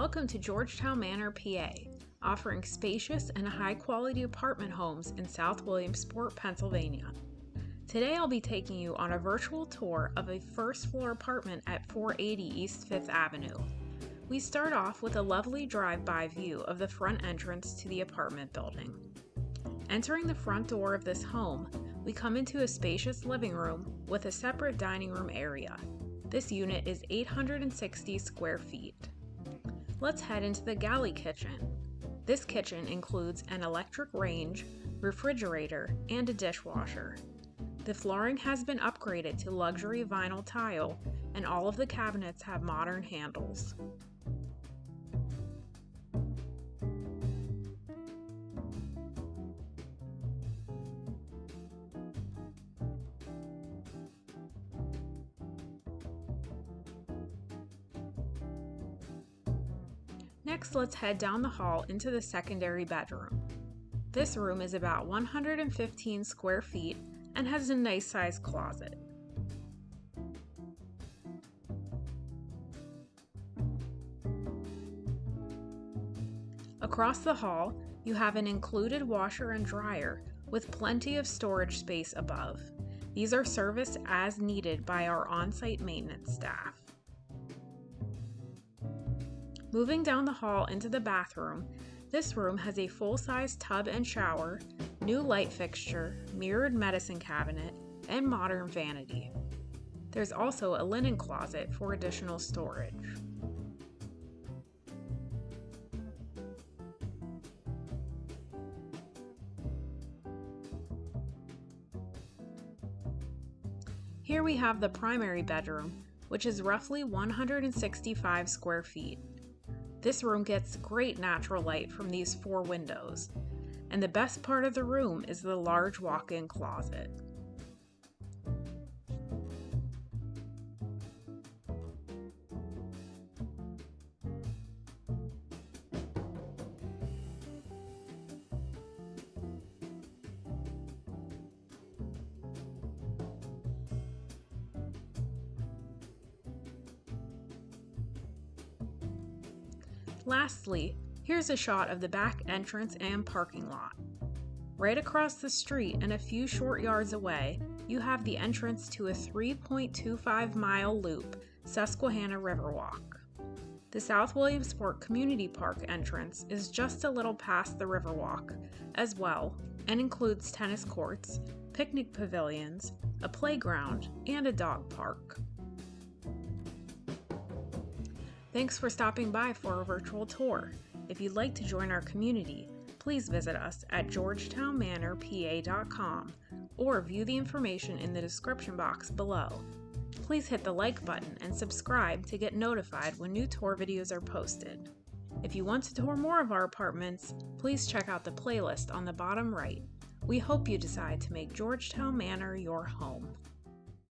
Welcome to Georgetown Manor PA, offering spacious and high-quality apartment homes in South Williamsport, Pennsylvania. Today I'll be taking you on a virtual tour of a first-floor apartment at 480 East 5th Avenue. We start off with a lovely drive-by view of the front entrance to the apartment building. Entering the front door of this home, we come into a spacious living room with a separate dining room area. This unit is 860 square feet. Let's head into the galley kitchen. This kitchen includes an electric range, refrigerator, and a dishwasher. The flooring has been upgraded to luxury vinyl tile, and all of the cabinets have modern handles. Next, let's head down the hall into the secondary bedroom. This room is about 115 square feet and has a nice sized closet. Across the hall, you have an included washer and dryer with plenty of storage space above. These are serviced as needed by our on-site maintenance staff. Moving down the hall into the bathroom, this room has a full-size tub and shower, new light fixture, mirrored medicine cabinet, and modern vanity. There's also a linen closet for additional storage. Here we have the primary bedroom, which is roughly 165 square feet. This room gets great natural light from these 4 windows, and the best part of the room is the large walk-in closet. Lastly, here's a shot of the back entrance and parking lot. Right across the street and a few short yards away, you have the entrance to a 3.25-mile loop Susquehanna Riverwalk. The South Williamsport Community Park entrance is just a little past the Riverwalk as well, and includes tennis courts, picnic pavilions, a playground, and a dog park. Thanks for stopping by for a virtual tour. If you'd like to join our community, please visit us at georgetownmanorpa.com or view the information in the description box below. Please hit the like button and subscribe to get notified when new tour videos are posted. If you want to tour more of our apartments, please check out the playlist on the bottom right. We hope you decide to make Georgetown Manor your home.